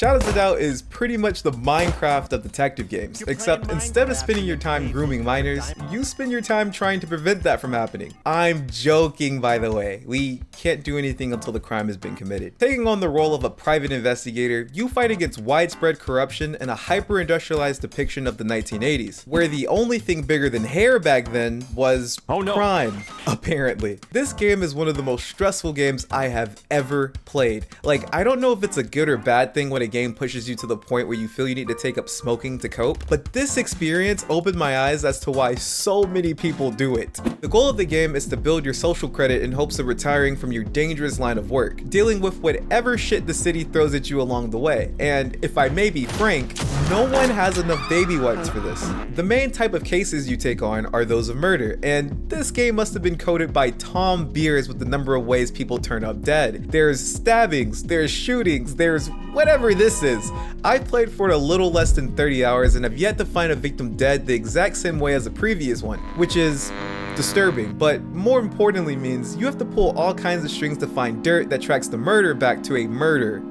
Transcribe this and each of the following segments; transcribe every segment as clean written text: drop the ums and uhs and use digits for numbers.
Shadows of Doubt is pretty much the Minecraft of detective games, except instead of spending your time grooming minors, you spend your time trying to prevent that from happening. I'm joking, by the way. We can't do anything until the crime has been committed. Taking on the role of a private investigator, you fight against widespread corruption and a hyper-industrialized depiction of the 1980s, where the only thing bigger than hair back then was crime, apparently. This game is one of the most stressful games I have ever played. Like, I don't know if it's a good or bad thing when a game pushes you to the point where you feel you need to take up smoking to cope, but this experience opened my eyes as to why so many people do it. The goal of the game is to build your social credit in hopes of retiring from your dangerous line of work, dealing with whatever shit the city throws at you along the way. And if I may be frank, no one has enough baby wipes for this. The main type of cases you take on are those of murder, and this game must have been coded by Tom Beers with the number of ways people turn up dead. There's stabbings, there's shootings, there's whatever this is. I played for a little less than 30 hours and have yet to find a victim dead the exact same way as the previous one, which is disturbing, but more importantly means you have to pull all kinds of strings to find dirt that tracks the murder back to a murder.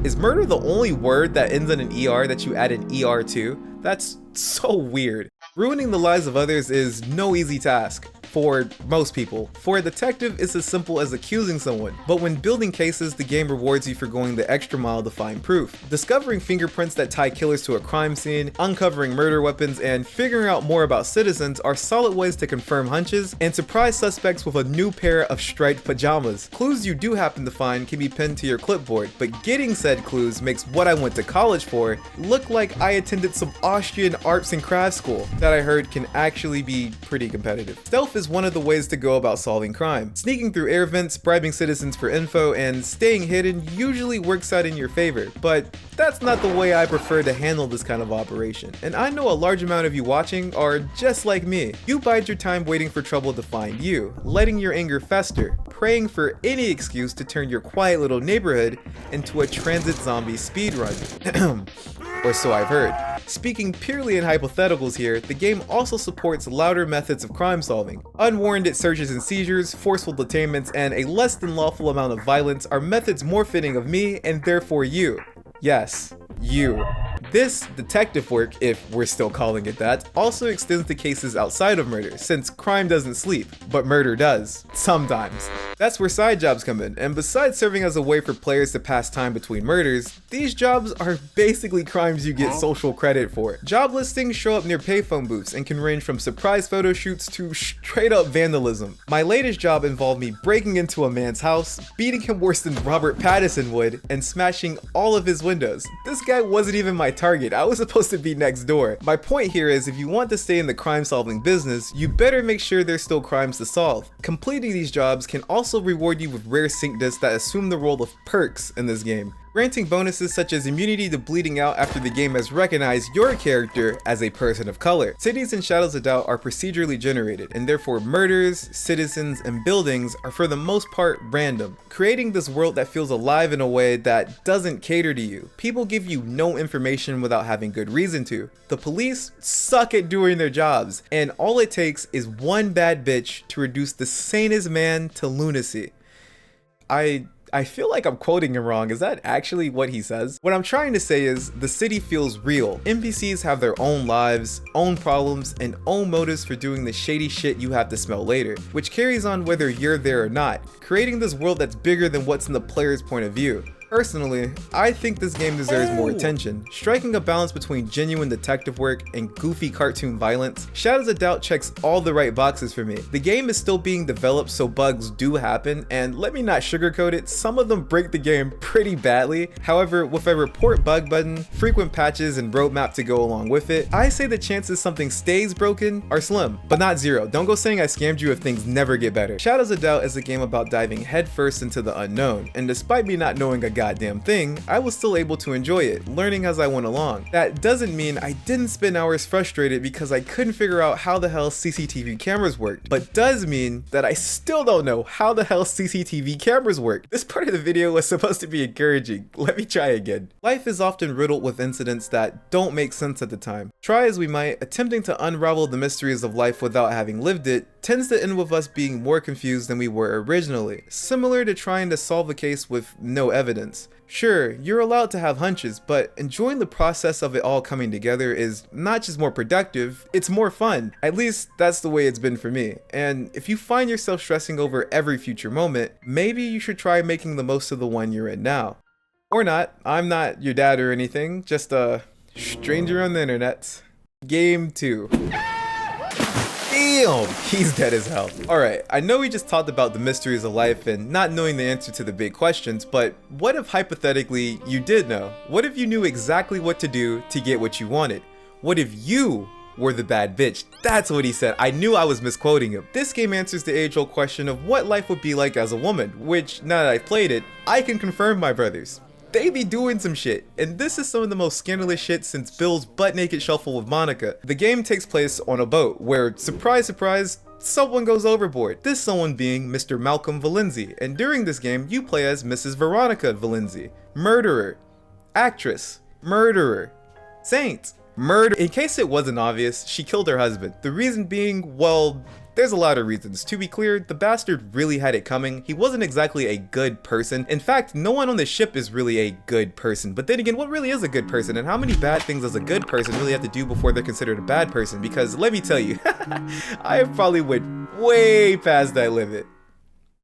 Is murder the only word that ends in an ER that you add an ER to? That's so weird. Ruining the lives of others is no easy task. For most people. For a detective, it's as simple as accusing someone, but when building cases, the game rewards you for going the extra mile to find proof. Discovering fingerprints that tie killers to a crime scene, uncovering murder weapons, and figuring out more about citizens are solid ways to confirm hunches and surprise suspects with a new pair of striped pajamas. Clues you do happen to find can be pinned to your clipboard, but getting said clues makes what I went to college for look like I attended some Austrian arts and crafts school that I heard can actually be pretty competitive. Stealth is one of the ways to go about solving crime. Sneaking through air vents, bribing citizens for info, and staying hidden usually works out in your favor, but that's not the way I prefer to handle this kind of operation. And I know a large amount of you watching are just like me. You bide your time waiting for trouble to find you, letting your anger fester, praying for any excuse to turn your quiet little neighborhood into a transit zombie speedrun. Or so I've heard. Speaking purely in hypotheticals here, the game also supports louder methods of crime solving. Unwarranted searches and seizures, forceful detainments, and a less than lawful amount of violence are methods more fitting of me and therefore you. Yes, you. This detective work, if we're still calling it that, also extends to cases outside of murder, since crime doesn't sleep, but murder does. Sometimes. That's where side jobs come in, and besides serving as a way for players to pass time between murders, these jobs are basically crimes you get social credit for. Job listings show up near payphone booths and can range from surprise photo shoots to straight up vandalism. My latest job involved me breaking into a man's house, beating him worse than Robert Pattinson would, and smashing all of his windows. This guy wasn't even my target, I was supposed to be next door. My point here is if you want to stay in the crime solving business, you better make sure there's still crimes to solve. Completing these jobs can also reward you with rare sync discs that assume the role of perks in this game, granting bonuses such as immunity to bleeding out after the game has recognized your character as a person of color. Cities in Shadows of Doubt are procedurally generated, and therefore murders, citizens, and buildings are for the most part random, creating this world that feels alive in a way that doesn't cater to you. People give you no information without having good reason to. The police suck at doing their jobs, and all it takes is one bad bitch to reduce the sanest man to lunacy. I feel like I'm quoting him wrong. Is that actually what he says? What I'm trying to say is the city feels real. NPCs have their own lives, own problems, and own motives for doing the shady shit you have to smell later, which carries on whether you're there or not, creating this world that's bigger than what's in the player's point of view. Personally, I think this game deserves more attention. Striking a balance between genuine detective work and goofy cartoon violence, Shadows of Doubt checks all the right boxes for me. The game is still being developed, so bugs do happen, and let me not sugarcoat it, some of them break the game pretty badly. However, with a report bug button, frequent patches, and roadmap to go along with it, I say the chances something stays broken are slim, but not zero. Don't go saying I scammed you if things never get better. Shadows of Doubt is a game about diving headfirst into the unknown, and despite me not knowing a goddamn thing, I was still able to enjoy it, learning as I went along. That doesn't mean I didn't spend hours frustrated because I couldn't figure out how the hell CCTV cameras worked, but does mean that I still don't know how the hell CCTV cameras work. This part of the video was supposed to be encouraging. Let me try again. Life is often riddled with incidents that don't make sense at the time. Try as we might, attempting to unravel the mysteries of life without having lived it tends to end with us being more confused than we were originally, similar to trying to solve a case with no evidence. happens. Sure, you're allowed to have hunches, but enjoying the process of it all coming together is not just more productive, it's more fun. At least that's the way it's been for me. And if you find yourself stressing over every future moment, maybe you should try making the most of the one you're in now. Or not. I'm not your dad or anything, just a stranger on the internet. Game 2. Damn, he's dead as hell. Alright, I know we just talked about the mysteries of life and not knowing the answer to the big questions, but what if hypothetically you did know? What if you knew exactly what to do to get what you wanted? What if you were the bad bitch? That's what he said. I knew I was misquoting him. This game answers the age-old question of what life would be like as a woman, which, now that I've played it, I can confirm, my brothers. They be doing some shit, and this is some of the most scandalous shit since Bill's butt-naked shuffle with Monica. The game takes place on a boat where, surprise surprise, someone goes overboard. This someone being Mr. Malcolm Valenzi, and during this game you play as Mrs. Veronica Valenzi. Murderer, actress, murderer, saint, murder. In case it wasn't obvious, she killed her husband. The reason being, well, there's a lot of reasons. To be clear, the bastard really had it coming. He wasn't exactly a good person. In fact, no one on the ship is really a good person. But then again, what really is a good person? And how many bad things does a good person really have to do before they're considered a bad person? Because let me tell you, I probably went way past that limit.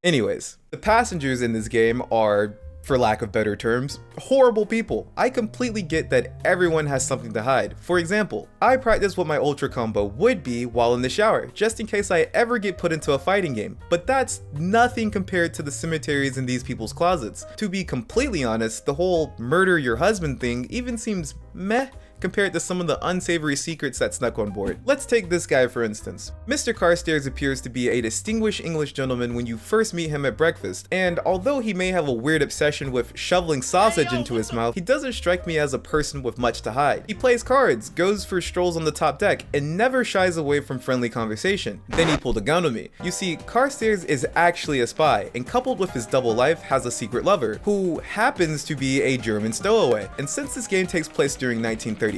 Anyways, the passengers in this game are, for lack of better terms, horrible people. I completely get that everyone has something to hide. For example, I practice what my ultra combo would be while in the shower, just in case I ever get put into a fighting game. But that's nothing compared to the cemeteries in these people's closets. To be completely honest, the whole murder your husband thing even seems meh compared to some of the unsavory secrets that snuck on board. Let's take this guy for instance. Mr. Carstairs appears to be a distinguished English gentleman when you first meet him at breakfast, and although he may have a weird obsession with shoveling sausage into his mouth, he doesn't strike me as a person with much to hide. He plays cards, goes for strolls on the top deck, and never shies away from friendly conversation. Then he pulled a gun on me. You see, Carstairs is actually a spy, and coupled with his double life, has a secret lover, who happens to be a German stowaway. And since this game takes place during 1935,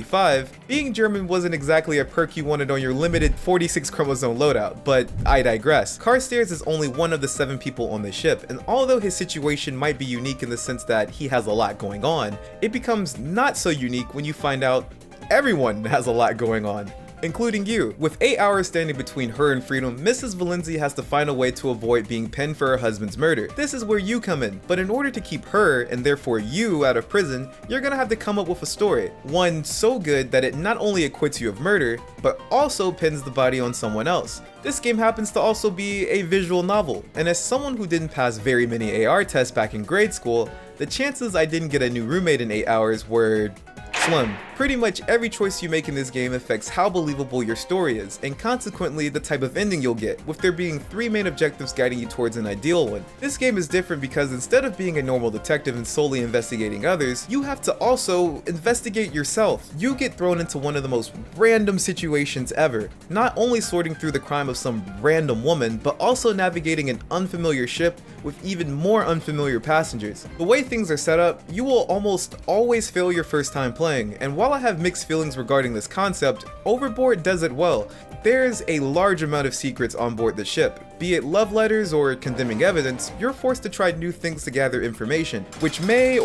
being German wasn't exactly a perk you wanted on your limited 46 chromosome loadout, but I digress. Carstairs is only one of the 7 people on the ship, and although his situation might be unique in the sense that he has a lot going on, it becomes not so unique when you find out everyone has a lot going on, including you. With 8 hours standing between her and freedom, Mrs. Valenzi has to find a way to avoid being penned for her husband's murder. This is where you come in, but in order to keep her, and therefore you, out of prison, you're gonna have to come up with a story. One so good that it not only acquits you of murder, but also pins the body on someone else. This game happens to also be a visual novel, and as someone who didn't pass very many AR tests back in grade school, the chances I didn't get a new roommate in 8 hours were slim. Pretty much every choice you make in this game affects how believable your story is, and consequently the type of ending you'll get, with there being 3 main objectives guiding you towards an ideal one. This game is different because instead of being a normal detective and solely investigating others, you have to also investigate yourself. You get thrown into one of the most random situations ever, not only sorting through the crime of some random woman, but also navigating an unfamiliar ship with even more unfamiliar passengers. The way things are set up, you will almost always fail your first time playing, and while I have mixed feelings regarding this concept, Overboard does it well. There's a large amount of secrets on board the ship. Be it love letters or condemning evidence, you're forced to try new things to gather information, which may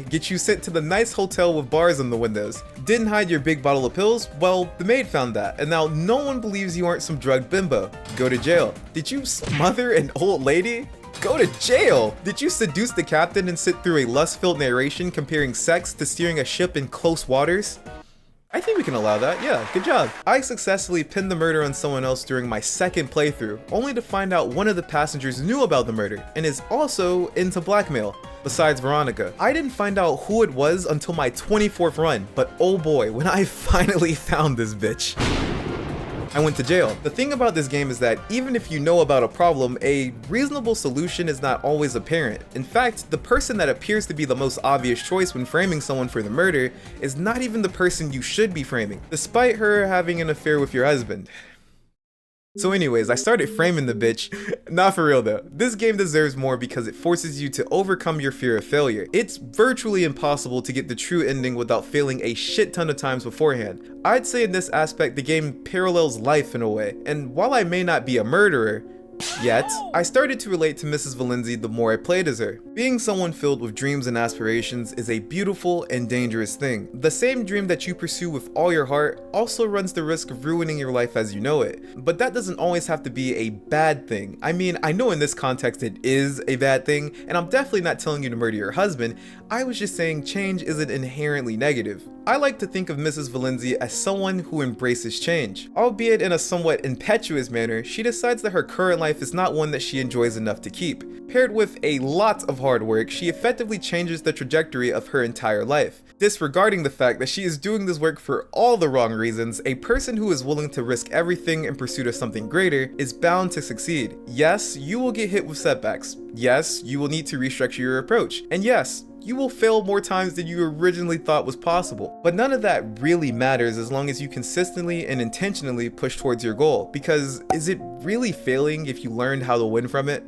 get you sent to the nice hotel with bars on the windows. Didn't hide your big bottle of pills? Well, the maid found that, and now no one believes you aren't some drugged bimbo. Go to jail. Did you smother an old lady? Go to jail! Did you seduce the captain and sit through a lust-filled narration comparing sex to steering a ship in close waters? I think we can allow that, yeah, good job. I successfully pinned the murder on someone else during my second playthrough, only to find out one of the passengers knew about the murder, and is also into blackmail. Besides Veronica. I didn't find out who it was until my 24th run, but oh boy, when I finally found this bitch, I went to jail. The thing about this game is that even if you know about a problem, a reasonable solution is not always apparent. In fact, the person that appears to be the most obvious choice when framing someone for the murder is not even the person you should be framing, despite her having an affair with your husband. So anyways, I started framing the bitch. Not for real though. This game deserves more because it forces you to overcome your fear of failure. It's virtually impossible to get the true ending without failing a shit ton of times beforehand. I'd say in this aspect the game parallels life in a way, and while I may not be a murderer, Yet, I started to relate to Mrs. Valenzi the more I played as her. Being someone filled with dreams and aspirations is a beautiful and dangerous thing. The same dream that you pursue with all your heart also runs the risk of ruining your life as you know it. But that doesn't always have to be a bad thing. I mean, I know in this context it is a bad thing, and I'm definitely not telling you to murder your husband. I was just saying change isn't inherently negative. I like to think of Mrs. Valenzi as someone who embraces change. Albeit in a somewhat impetuous manner, she decides that her current life is not one that she enjoys enough to keep. Paired with a lot of hard work, she effectively changes the trajectory of her entire life. Disregarding the fact that she is doing this work for all the wrong reasons, a person who is willing to risk everything in pursuit of something greater is bound to succeed. Yes, you will get hit with setbacks. Yes, you will need to restructure your approach. And yes, you will fail more times than you originally thought was possible. But none of that really matters as long as you consistently and intentionally push towards your goal. Because is it really failing if you learned how to win from it?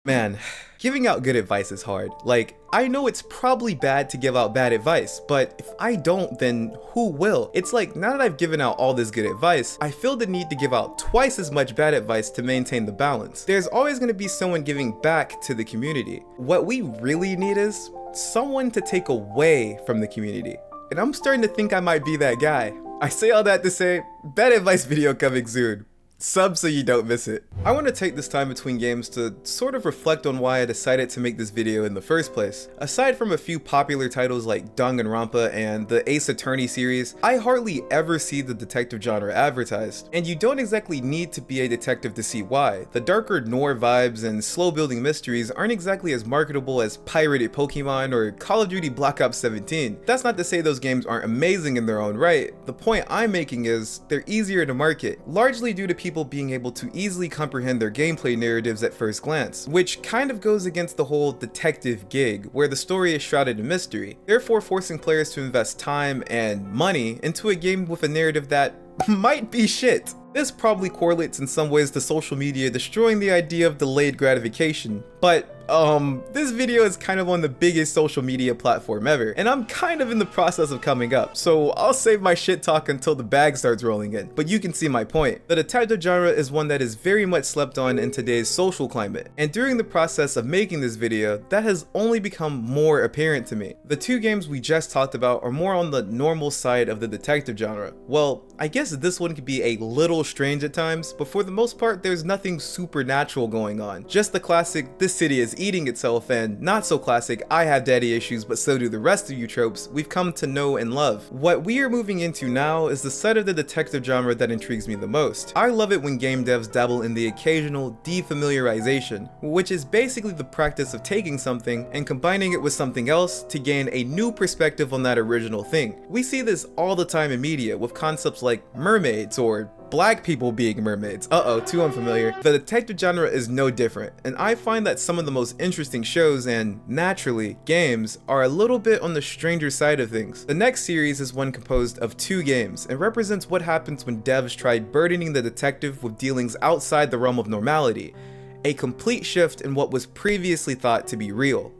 Man, giving out good advice is hard. Like, I know it's probably bad to give out bad advice, but if I don't, then who will? It's like, now that I've given out all this good advice, I feel the need to give out twice as much bad advice to maintain the balance. There's always going to be someone giving back to the community. What we really need is someone to take away from the community. And I'm starting to think I might be that guy. I say all that to say, bad advice video coming soon. Sub so you don't miss it. I want to take this time between games to sort of reflect on why I decided to make this video in the first place. Aside from a few popular titles like Danganronpa and the Ace Attorney series, I hardly ever see the detective genre advertised. And you don't exactly need to be a detective to see why. The darker noir vibes and slow building mysteries aren't exactly as marketable as pirated Pokemon or Call of Duty Black Ops 17. That's not to say those games aren't amazing in their own right. The point I'm making is they're easier to market, largely due to people being able to easily comprehend their gameplay narratives at first glance, which kind of goes against the whole detective gig, where the story is shrouded in mystery, therefore forcing players to invest time and money into a game with a narrative that might be shit. This probably correlates in some ways to social media destroying the idea of delayed gratification, but this video is kind of on the biggest social media platform ever, and I'm kind of in the process of coming up, so I'll save my shit talk until the bag starts rolling in, but you can see my point. The detective genre is one that is very much slept on in today's social climate, and during the process of making this video, that has only become more apparent to me. The two games we just talked about are more on the normal side of the detective genre. Well, I guess this one could be a little strange at times, but for the most part, there's nothing supernatural going on. Just the classic, this city is eating itself, and not so classic, I have daddy issues but so do the rest of you tropes we've come to know and love. What we are moving into now is the side of the detective genre that intrigues me the most. I love it when game devs dabble in the occasional defamiliarization, which is basically the practice of taking something and combining it with something else to gain a new perspective on that original thing. We see this all the time in media with concepts like mermaids or black people being mermaids. Too unfamiliar. The detective genre is no different, and I find that some of the most interesting shows and, naturally, games are a little bit on the stranger side of things. The next series is one composed of 2 games and represents what happens when devs try burdening the detective with dealings outside the realm of normality, a complete shift in what was previously thought to be real.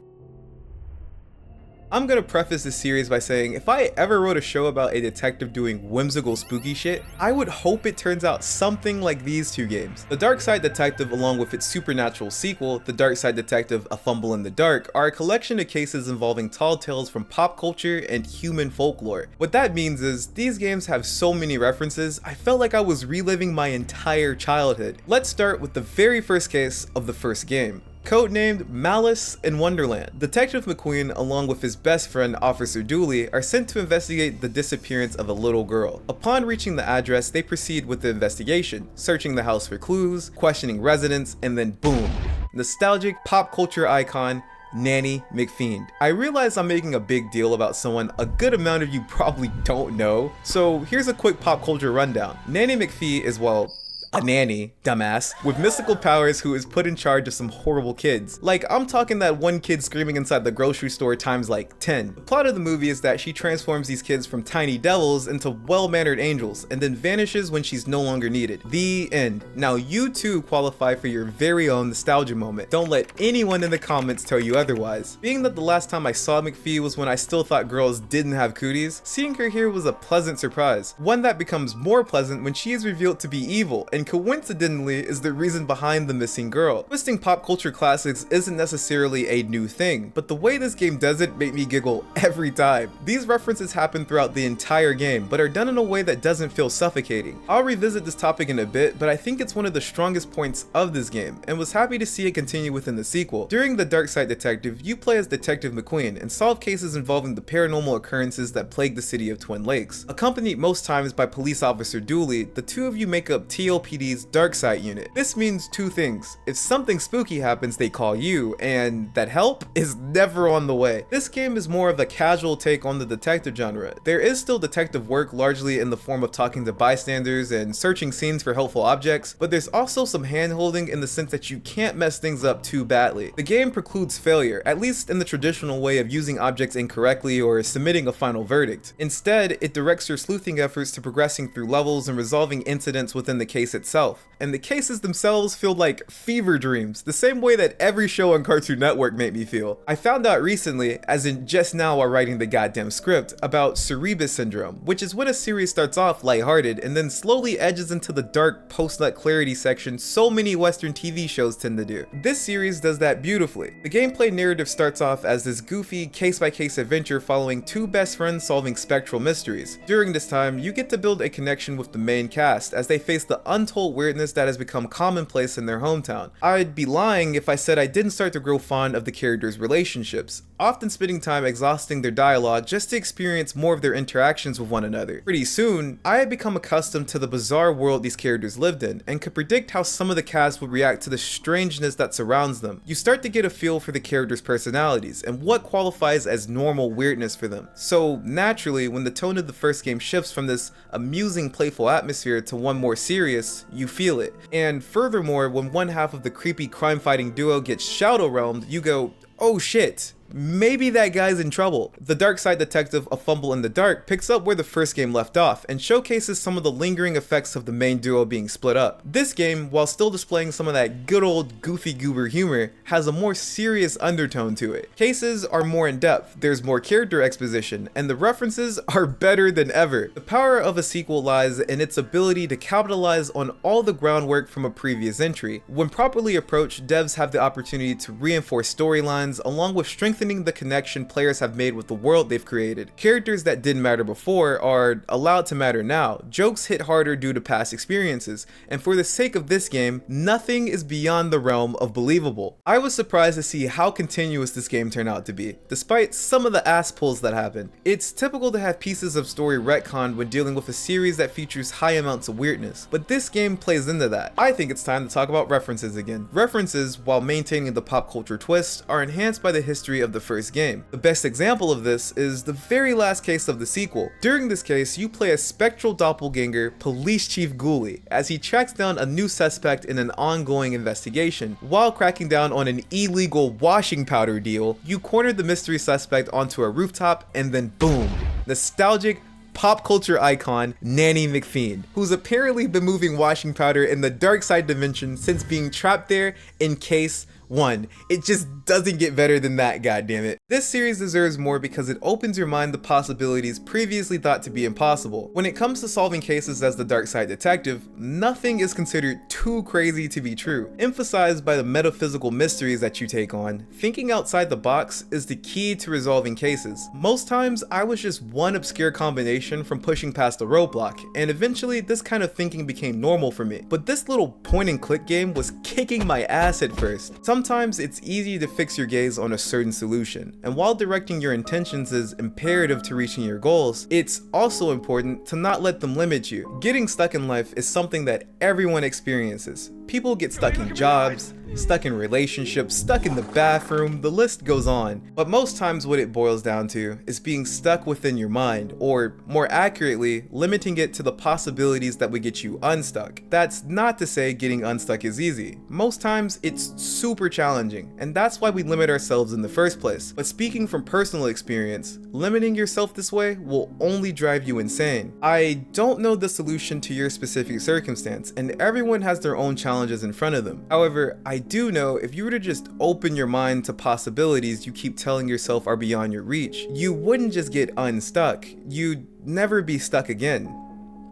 I'm gonna preface this series by saying if I ever wrote a show about a detective doing whimsical spooky shit, I would hope it turns out something like these 2 games. The Darkside Detective along with its supernatural sequel, The Darkside Detective: A Fumble in the Dark, are a collection of cases involving tall tales from pop culture and human folklore. What that means is these games have so many references, I felt like I was reliving my entire childhood. Let's start with the very first case of the first game. Codenamed Malice in Wonderland, Detective McQueen along with his best friend Officer Dooley are sent to investigate the disappearance of a little girl. Upon reaching the address, they proceed with the investigation, searching the house for clues, questioning residents, and then boom, nostalgic pop culture icon Nanny McPhiend. I realize I'm making a big deal about someone a good amount of you probably don't know, so here's a quick pop culture rundown. Nanny McPhee is, well, a nanny, dumbass, with mystical powers who is put in charge of some horrible kids. Like, I'm talking that one kid screaming inside the grocery store times like 10. The plot of the movie is that she transforms these kids from tiny devils into well-mannered angels and then vanishes when she's no longer needed. The end. Now you too qualify for your very own nostalgia moment. Don't let anyone in the comments tell you otherwise. Being that the last time I saw McPhee was when I still thought girls didn't have cooties, seeing her here was a pleasant surprise. One that becomes more pleasant when she is revealed to be evil and coincidentally is the reason behind the missing girl. Twisting pop culture classics isn't necessarily a new thing, but the way this game does it made me giggle every time. These references happen throughout the entire game, but are done in a way that doesn't feel suffocating. I'll revisit this topic in a bit, but I think it's one of the strongest points of this game, and was happy to see it continue within the sequel. During the Darkside Detective, you play as Detective McQueen and solve cases involving the paranormal occurrences that plague the city of Twin Lakes. Accompanied most times by Police Officer Dooley, the two of you make up TLPD's Darkside unit. This means two things. If something spooky happens, they call you, and that help is never on the way. This game is more of a casual take on the detective genre. There is still detective work, largely in the form of talking to bystanders and searching scenes for helpful objects, but there's also some hand-holding in the sense that you can't mess things up too badly. The game precludes failure, at least in the traditional way of using objects incorrectly or submitting a final verdict. Instead, it directs your sleuthing efforts to progressing through levels and resolving incidents within the case itself. And the cases themselves feel like fever dreams, the same way that every show on Cartoon Network made me feel. I found out recently, as in just now while writing the goddamn script, about Cerebus syndrome, which is when a series starts off lighthearted and then slowly edges into the dark post-nut clarity section so many Western TV shows tend to do. This series does that beautifully. The gameplay narrative starts off as this goofy case-by-case adventure following two best friends solving spectral mysteries. During this time, you get to build a connection with the main cast as they face the untold weirdness that has become commonplace in their hometown. I'd be lying if I said I didn't start to grow fond of the characters' relationships, often spending time exhausting their dialogue just to experience more of their interactions with one another. Pretty soon, I had become accustomed to the bizarre world these characters lived in, and could predict how some of the cast would react to the strangeness that surrounds them. You start to get a feel for the characters' personalities, and what qualifies as normal weirdness for them. So naturally, when the tone of the first game shifts from this amusing, playful atmosphere to one more serious, you feel it. And furthermore, when one half of the creepy crime-fighting duo gets shadow realmed, you go, oh shit. Maybe that guy's in trouble. The Darkside Detective, A Fumble in the Dark, picks up where the first game left off and showcases some of the lingering effects of the main duo being split up. This game, while still displaying some of that good old goofy goober humor, has a more serious undertone to it. Cases are more in depth, there's more character exposition, and the references are better than ever. The power of a sequel lies in its ability to capitalize on all the groundwork from a previous entry. When properly approached, devs have the opportunity to reinforce storylines along with strengthening the connection players have made with the world they've created. Characters that didn't matter before are allowed to matter now. Jokes hit harder due to past experiences, and for the sake of this game, nothing is beyond the realm of believable. I was surprised to see how continuous this game turned out to be, despite some of the ass pulls that happen. It's typical to have pieces of story retconned when dealing with a series that features high amounts of weirdness, but this game plays into that. I think it's time to talk about references again. References, while maintaining the pop culture twist, are enhanced by the history of the first game. The best example of this is the very last case of the sequel. During this case, you play a spectral doppelganger, Police Chief Ghoulie, as he tracks down a new suspect in an ongoing investigation. While cracking down on an illegal washing powder deal, you corner the mystery suspect onto a rooftop, and then boom, nostalgic pop culture icon Nanny McPhee, who's apparently been moving washing powder in the Darkside dimension since being trapped there in case 1. It just doesn't get better than that, goddammit. This series deserves more because it opens your mind to possibilities previously thought to be impossible. When it comes to solving cases as the Darkside Detective, nothing is considered too crazy to be true. Emphasized by the metaphysical mysteries that you take on, thinking outside the box is the key to resolving cases. Most times, I was just one obscure combination from pushing past a roadblock, and eventually this kind of thinking became normal for me. But this little point and click game was kicking my ass at first. Sometimes it's easy to fix your gaze on a certain solution, and while directing your intentions is imperative to reaching your goals, it's also important to not let them limit you. Getting stuck in life is something that everyone experiences. People get stuck in jobs, stuck in relationships, stuck in the bathroom, the list goes on. But most times what it boils down to is being stuck within your mind, or more accurately, limiting it to the possibilities that would get you unstuck. That's not to say getting unstuck is easy. Most times it's super challenging, and that's why we limit ourselves in the first place. But speaking from personal experience, limiting yourself this way will only drive you insane. I don't know the solution to your specific circumstance, and everyone has their own challenges in front of them. However, I do know if you were to just open your mind to possibilities you keep telling yourself are beyond your reach, you wouldn't just get unstuck, you'd never be stuck again.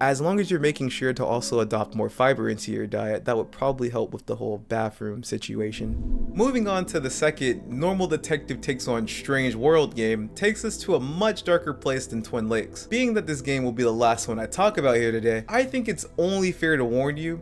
As long as you're making sure to also adopt more fiber into your diet, that would probably help with the whole bathroom situation. Moving on to the second normal detective takes on strange world game takes us to a much darker place than Twin Lakes. Being that this game will be the last one I talk about here today, I think it's only fair to warn you,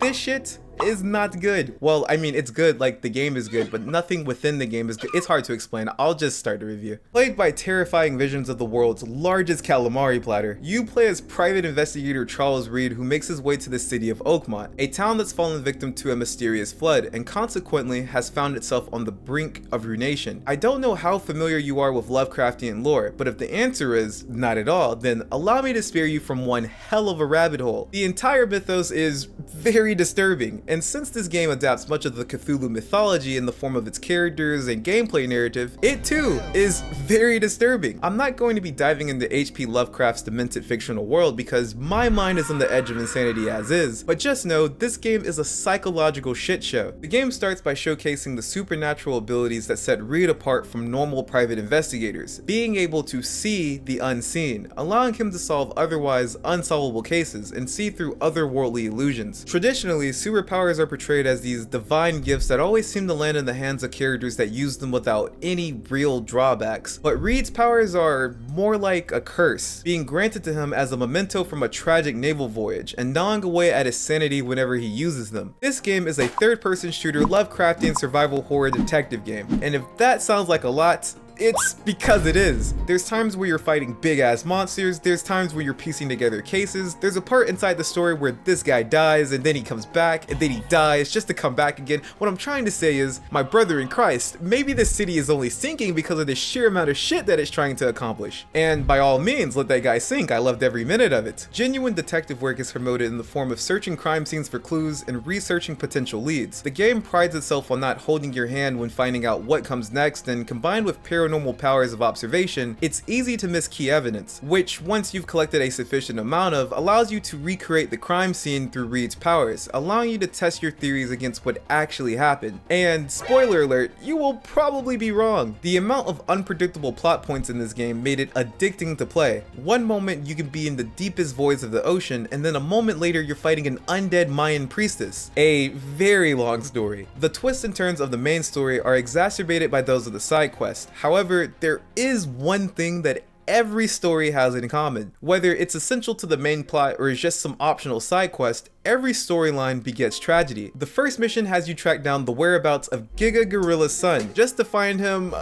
this shit is not good. Well, I mean, it's good, like the game is good, but nothing within the game is good. It's hard to explain. I'll just start the review. Played by terrifying visions of the world's largest calamari platter, you play as private investigator Charles Reed, who makes his way to the city of Oakmont, a town that's fallen victim to a mysterious flood and consequently has found itself on the brink of ruination. I don't know how familiar you are with Lovecraftian lore, but if the answer is not at all, then allow me to spare you from one hell of a rabbit hole. The entire mythos is very disturbing, and since this game adapts much of the Cthulhu mythology in the form of its characters and gameplay narrative, it too is very disturbing. I'm not going to be diving into H.P. Lovecraft's demented fictional world because my mind is on the edge of insanity as is, but just know this game is a psychological shit show. The game starts by showcasing the supernatural abilities that set Reed apart from normal private investigators, being able to see the unseen, allowing him to solve otherwise unsolvable cases and see through otherworldly illusions. Traditionally, superpowers are portrayed as these divine gifts that always seem to land in the hands of characters that use them without any real drawbacks, but Reed's powers are more like a curse, being granted to him as a memento from a tragic naval voyage and gnawing away at his sanity whenever he uses them. This game is a third-person shooter Lovecraftian survival horror detective game, and if that sounds like a lot, it's because it is. There's times where you're fighting big ass monsters, there's times where you're piecing together cases, there's a part inside the story where this guy dies and then he comes back and then he dies just to come back again. What I'm trying to say is, my brother in Christ, maybe this city is only sinking because of the sheer amount of shit that it's trying to accomplish. And by all means, let that guy sink, I loved every minute of it. Genuine detective work is promoted in the form of searching crime scenes for clues and researching potential leads. The game prides itself on not holding your hand when finding out what comes next, and combined with paranormal powers of observation, it's easy to miss key evidence, which once you've collected a sufficient amount of, allows you to recreate the crime scene through Reed's powers, allowing you to test your theories against what actually happened. And spoiler alert, you will probably be wrong. The amount of unpredictable plot points in this game made it addicting to play. One moment you can be in the deepest voids of the ocean, and then a moment later you're fighting an undead Mayan priestess. A very long story. The twists and turns of the main story are exacerbated by those of the side quest. However, there is one thing that every story has in common. Whether it's essential to the main plot or is just some optional side quest, every storyline begets tragedy. The first mission has you track down the whereabouts of Giga Gorilla's son, just to find him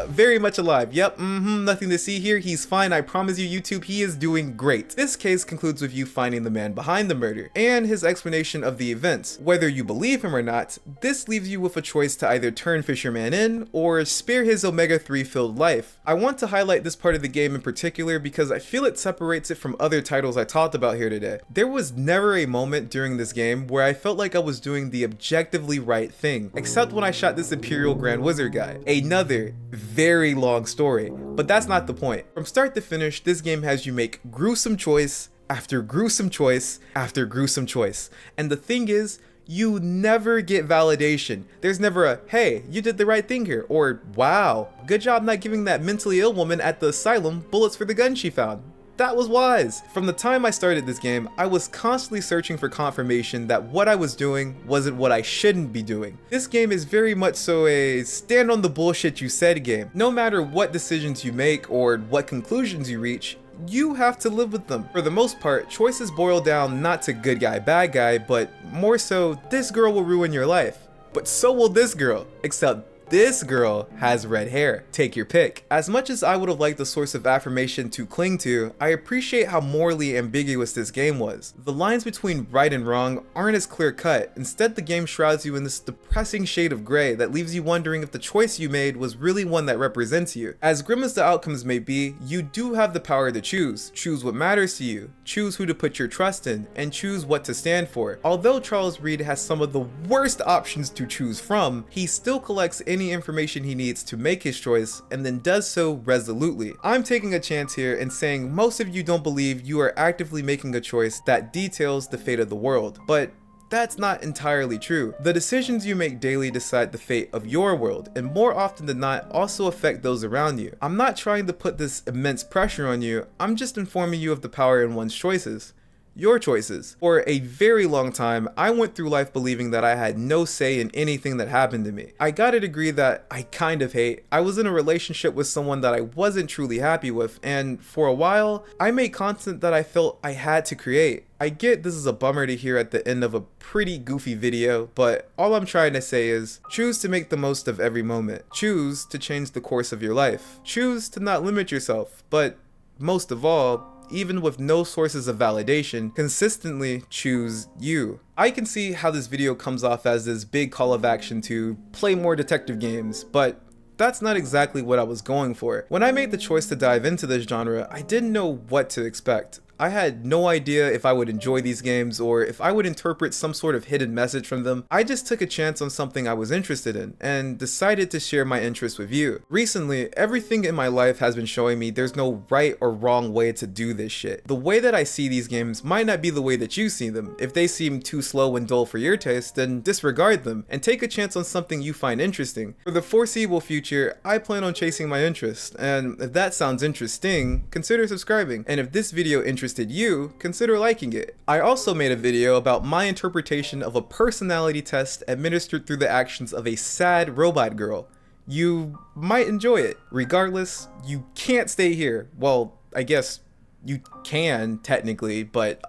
very much alive. Yep, nothing to see here, he's fine, I promise you YouTube, he is doing great. This case concludes with you finding the man behind the murder, and his explanation of the events. Whether you believe him or not, this leaves you with a choice to either turn Fisherman in, or spare his omega-3 filled life. I want to highlight this part of the game in particular because I feel it separates it from other titles I talked about here today. There was never a moment during this game where I felt like I was doing the objectively right thing, except when I shot this Imperial Grand Wizard guy. Another very long story, but that's not the point. From start to finish, this game has you make gruesome choice after gruesome choice after gruesome choice. And the thing is, you never get validation. There's never a, hey, you did the right thing here, or wow, good job not giving that mentally ill woman at the asylum bullets for the gun she found. That was wise. From the time I started this game, I was constantly searching for confirmation that what I was doing wasn't what I shouldn't be doing. This game is very much so a stand on the bullshit you said game. No matter what decisions you make or what conclusions you reach, you have to live with them. For the most part, choices boil down not to good guy, bad guy, but more so, this girl will ruin your life. But so will this girl, except this girl has red hair. Take your pick. As much as I would have liked the source of affirmation to cling to, I appreciate how morally ambiguous this game was. The lines between right and wrong aren't as clear cut. Instead, the game shrouds you in this depressing shade of gray that leaves you wondering if the choice you made was really one that represents you. As grim as the outcomes may be, you do have the power to choose. Choose what matters to you, choose who to put your trust in, and choose what to stand for. Although Charles Reed has some of the worst options to choose from, he still collects any information he needs to make his choice and then does so resolutely. I'm taking a chance here and saying most of you don't believe you are actively making a choice that details the fate of the world, but that's not entirely true. The decisions you make daily decide the fate of your world, and more often than not also affect those around you. I'm not trying to put this immense pressure on you, I'm just informing you of the power in one's choices. your choices. For a very long time, I went through life believing that I had no say in anything that happened to me. I got a degree that I kind of hate. I was in a relationship with someone that I wasn't truly happy with, and for a while, I made content that I felt I had to create. I get this is a bummer to hear at the end of a pretty goofy video, but all I'm trying to say is choose to make the most of every moment. Choose to change the course of your life. Choose to not limit yourself, but most of all, even with no sources of validation, consistently choose you. I can see how this video comes off as this big call of action to play more detective games, but that's not exactly what I was going for. When I made the choice to dive into this genre, I didn't know what to expect. I had no idea if I would enjoy these games or if I would interpret some sort of hidden message from them. I just took a chance on something I was interested in and decided to share my interest with you. Recently, everything in my life has been showing me there's no right or wrong way to do this shit. The way that I see these games might not be the way that you see them. If they seem too slow and dull for your taste, then disregard them and take a chance on something you find interesting. For the foreseeable future, I plan on chasing my interest, and if that sounds interesting, consider subscribing. And if this video interested you, consider liking it. I also made a video about my interpretation of a personality test administered through the actions of a sad robot girl. You might enjoy it. Regardless, you can't stay here. Well, I guess you can technically, but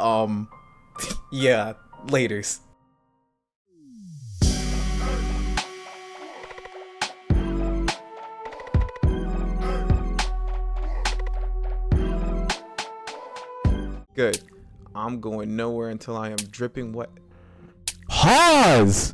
yeah, laters. Good. I'm going nowhere until I am dripping wet. Pause!